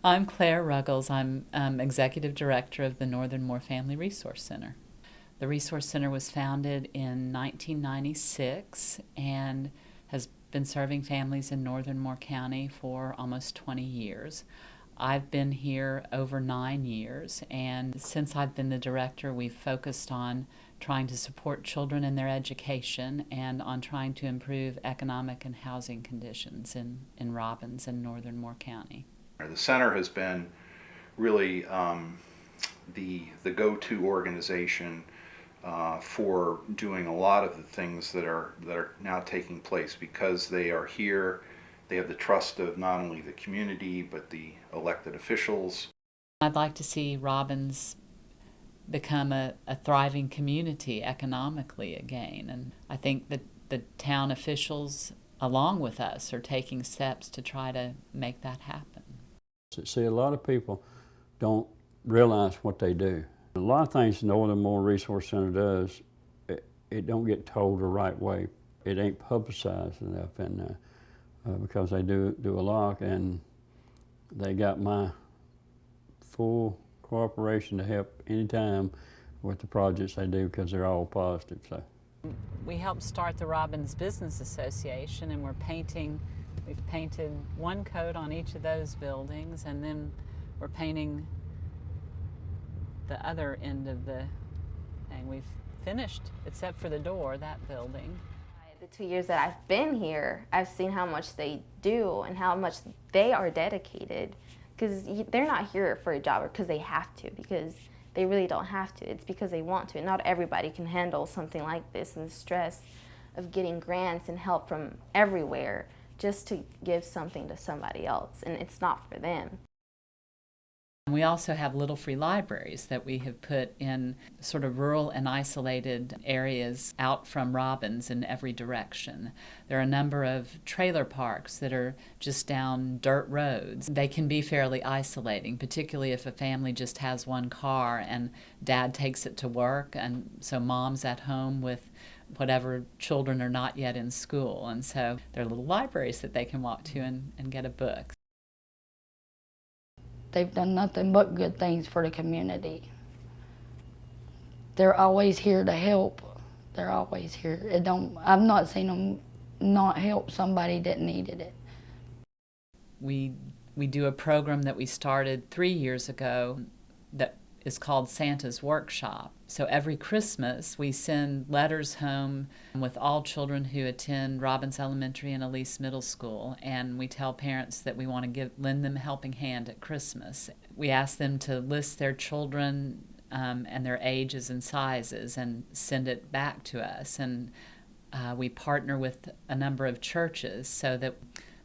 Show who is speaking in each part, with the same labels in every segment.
Speaker 1: I'm Clare Ruggles. I'm Executive Director of the Northern Moore Family Resource Center. The Resource Center was founded in 1996 and has been serving families in Northern Moore County for almost 20 years. I've been here over 9 years, and since I've been the director, we've focused on trying to support children in their education and on trying to improve economic and housing conditions in Robbins and Northern Moore County.
Speaker 2: The center has been really the go-to organization for doing a lot of the things that are now taking place, because they are here. They have the trust of not only the community but the elected officials.
Speaker 1: I'd like to see Robbins become a thriving community economically again, and I think that the town officials, along with us, are taking steps to try to make that happen.
Speaker 3: See, a lot of people don't realize what they do. A lot of things the Northern Moore Resource Center does, it don't get told the right way. It ain't publicized enough, and because they do a lot, and they got my full cooperation to help anytime with the projects they do, because they're all positive. So
Speaker 1: we helped start the Robbins Business Association, and we've painted one coat on each of those buildings, and then we're painting the other end of the thing. We've finished, except for the door, that building.
Speaker 4: The 2 years that I've been here, I've seen how much they do and how much they are dedicated, because they're not here for a job or because they have to, because they really don't have to. It's because they want to. And not everybody can handle something like this and the stress of getting grants and help from everywhere just to give something to somebody else, and it's not for them.
Speaker 1: We also have little free libraries that we have put in sort of rural and isolated areas out from Robbins in every direction. There are a number of trailer parks that are just down dirt roads. They can be fairly isolating, particularly if a family just has one car and dad takes it to work, and so mom's at home with whatever children are not yet in school. And so there are little libraries that they can walk to and get a book.
Speaker 5: They've done nothing but good things for the community. They're always here to help. They're always here. I've not seen them not help somebody that needed it.
Speaker 1: We do a program that we started 3 years ago that is called Santa's Workshop. So every Christmas we send letters home with all children who attend Robbins Elementary and Elise Middle School, and we tell parents that we want to lend them a helping hand at Christmas. We ask them to list their children and their ages and sizes and send it back to us, and we partner with a number of churches so that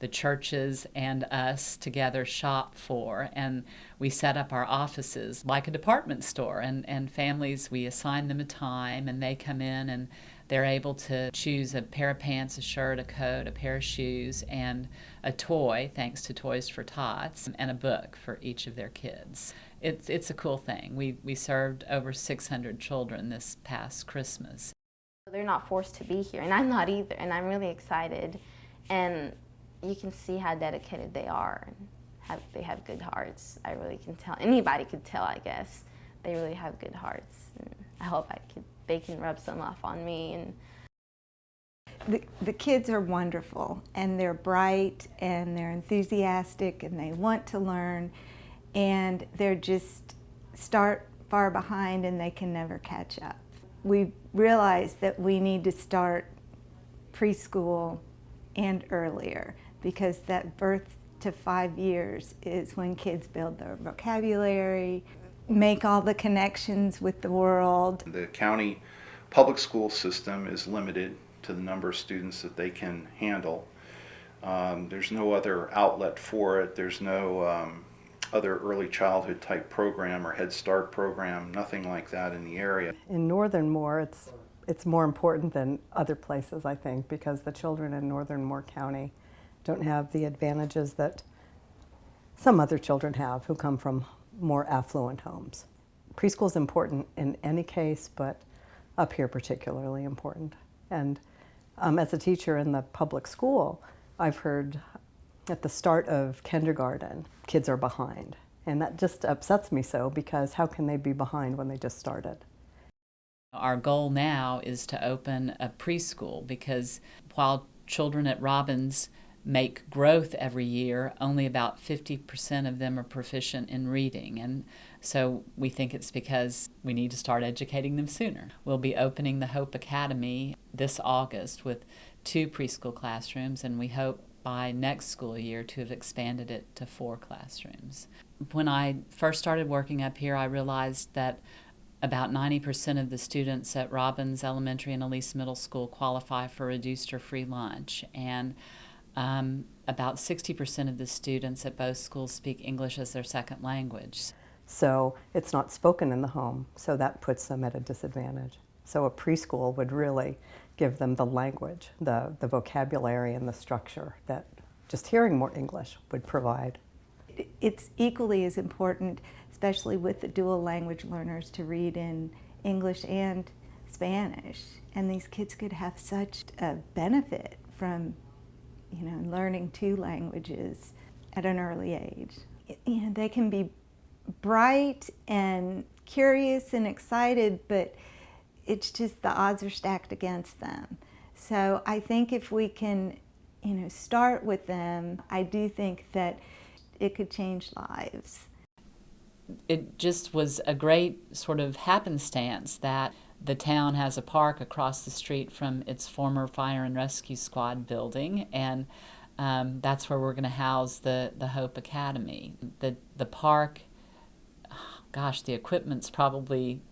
Speaker 1: the churches and us together shop for, and we set up our offices like a department store, and families, we assign them a time, and they come in and they're able to choose a pair of pants, a shirt, a coat, a pair of shoes, and a toy, thanks to Toys for Tots, and a book for each of their kids. It's a cool thing. We served over 600 children this past Christmas.
Speaker 4: They're not forced to be here, and I'm not either, and I'm really excited, and you can see how dedicated they are, and they have good hearts. I really can tell. Anybody could tell, I guess. They really have good hearts, and I hope they can rub some off on me.
Speaker 6: And the kids are wonderful, and they're bright, and they're enthusiastic, and they want to learn, and they're just start far behind, and they can never catch up. We realized that we need to start preschool and earlier, because that birth to 5 years is when kids build their vocabulary, make all the connections with the world.
Speaker 2: The county public school system is limited to the number of students that they can handle. There's no other outlet for it. There's no other early childhood type program or Head Start program, nothing like that in the area.
Speaker 7: In Northern Moore, it's more important than other places, I think, because the children in Northern Moore County don't have the advantages that some other children have who come from more affluent homes. Preschool is important in any case, but up here particularly important. And as a teacher in the public school, I've heard At the start of kindergarten, kids are behind. And that just upsets me so, because how can they be behind when they just started?
Speaker 1: Our goal now is to open a preschool, because while children at Robbins make growth every year, only about 50% of them are proficient in reading. And so we think it's because we need to start educating them sooner. We'll be opening the Hope Academy this August with 2 preschool classrooms, and we hope by next school year to have expanded it to 4 classrooms. When I first started working up here, I realized that about 90% of the students at Robbins Elementary and Elise Middle School qualify for reduced or free lunch, and about 60% of the students at both schools speak English as their second language.
Speaker 7: So it's not spoken in the home, so that puts them at a disadvantage. So a preschool would really give them the language, the vocabulary and the structure that just hearing more English would provide.
Speaker 6: It's equally as important, especially with the dual language learners, to read in English and Spanish. And these kids could have such a benefit from, learning 2 languages at an early age. They can be bright and curious and excited, but it's just the odds are stacked against them. So I think if we can, start with them, I do think that it could change lives.
Speaker 1: It just was a great sort of happenstance that the town has a park across the street from its former fire and rescue squad building, and that's where we're going to house the Hope Academy. The park, gosh, the equipment's probably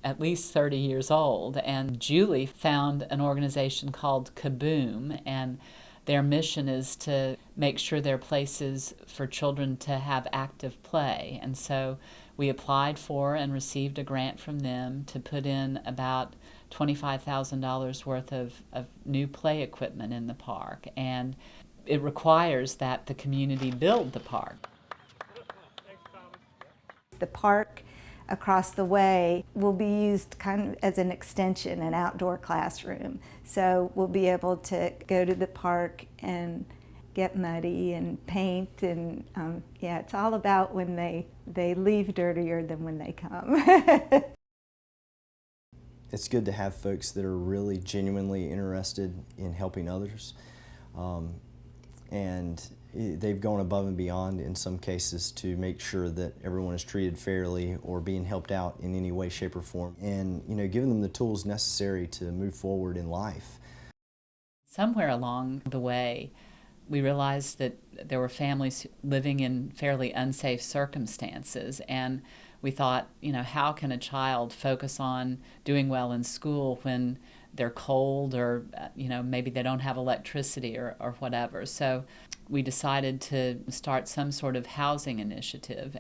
Speaker 1: at least 30 years old, and Julie found an organization called Boone, and their mission is to make sure there are places for children to have active play. And so we applied for and received a grant from them to put in about $25,000 worth of new play equipment in the park. And it requires that the community build the park.
Speaker 6: The park across the way will be used kind of as an extension, an outdoor classroom. So we'll be able to go to the park and get muddy and paint, and it's all about when they leave dirtier than when they come.
Speaker 8: It's good to have folks that are really genuinely interested in helping others, and they've gone above and beyond in some cases to make sure that everyone is treated fairly or being helped out in any way, shape, or form, and giving them the tools necessary to move forward in life.
Speaker 1: Somewhere along the way, we realized that there were families living in fairly unsafe circumstances, and we thought, how can a child focus on doing well in school when they're cold, or maybe they don't have electricity or whatever. So we decided to start some sort of housing initiative.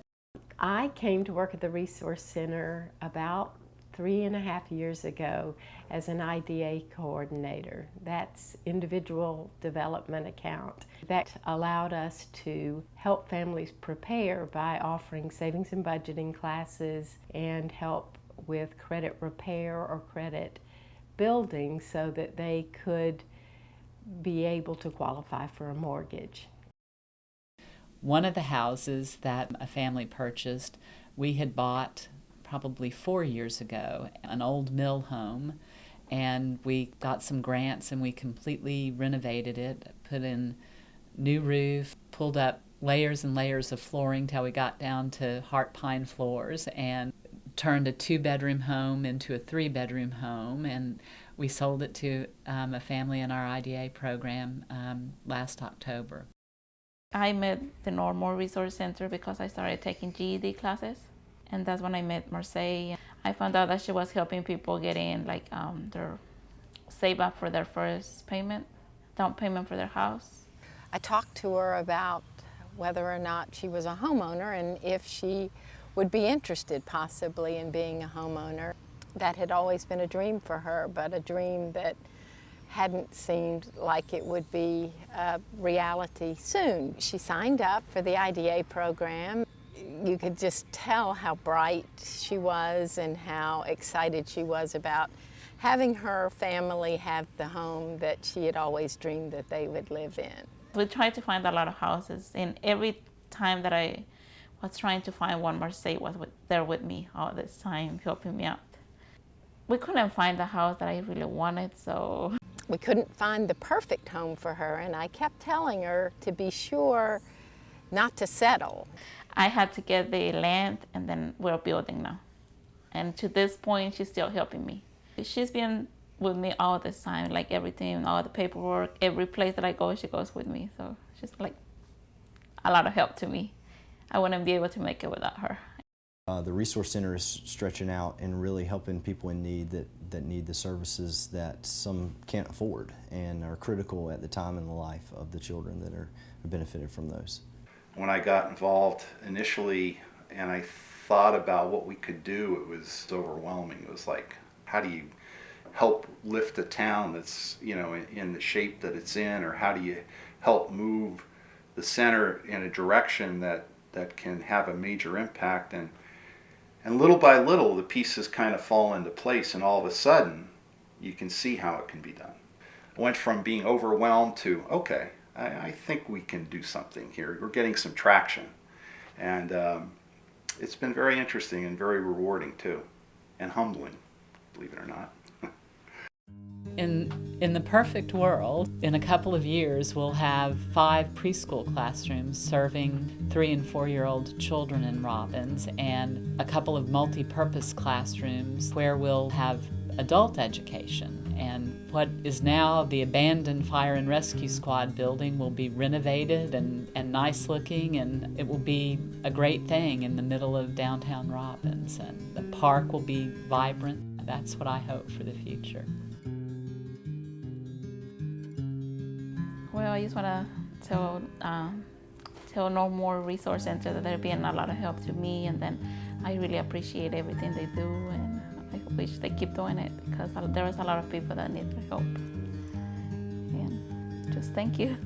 Speaker 9: I came to work at the Resource Center about 3.5 years ago as an IDA coordinator. That's individual development account. That allowed us to help families prepare by offering savings and budgeting classes and help with credit repair or credit building so that they could be able to qualify for a mortgage.
Speaker 1: One of the houses that a family purchased, we had bought probably 4 years ago, an old mill home, and we got some grants and we completely renovated it, put in new roof, pulled up layers and layers of flooring till we got down to heart pine floors, and turned a 2-bedroom home into a 3-bedroom home, and we sold it to a family in our IDA program last October.
Speaker 10: I met the Normal Resource Center because I started taking GED classes, and that's when I met Marseille. I found out that she was helping people get in, their save up for their first payment, down payment for their house.
Speaker 11: I talked to her about whether or not she was a homeowner and if she would be interested possibly in being a homeowner. That had always been a dream for her, but a dream that hadn't seemed like it would be a reality soon. She signed up for the IDA program. You could just tell how bright she was and how excited she was about having her family have the home that she had always dreamed that they would live in.
Speaker 10: We tried to find a lot of houses, and every time that I was trying to find one, Marseille was there with me all this time, helping me out. We couldn't find the house that I really wanted, so.
Speaker 11: We couldn't find the perfect home for her, and I kept telling her to be sure not to settle.
Speaker 10: I had to get the land, and then we're building now. And to this point, she's still helping me. She's been with me all this time, like everything, all the paperwork, every place that I go, she goes with me. So she's like a lot of help to me. I wouldn't be able to make it without her.
Speaker 8: The Resource Center is stretching out and really helping people in need that need the services that some can't afford and are critical at the time in the life of the children that are benefited from those.
Speaker 2: When I got involved initially and I thought about what we could do, it was overwhelming. It was like, how do you help lift a town that's, you know, in the shape that it's in, or how do you help move the center in a direction that can have a major impact? And little by little, the pieces kind of fall into place, and all of a sudden, you can see how it can be done. I went from being overwhelmed to, okay, I think we can do something here. We're getting some traction. And it's been very interesting and very rewarding too, and humbling, believe it or not.
Speaker 1: In the perfect world, in a couple of years, we'll have 5 preschool classrooms serving 3- and 4-year-old children in Robbins, and a couple of multi-purpose classrooms where we'll have adult education. And what is now the abandoned fire and rescue squad building will be renovated and nice looking, and it will be a great thing in the middle of downtown Robbins. And the park will be vibrant. That's what I hope for the future.
Speaker 10: Well, I just want to tell No More Resource Center that they're being a lot of help to me, and then I really appreciate everything they do, and I wish they keep doing it because there is a lot of people that need their help. And just thank you.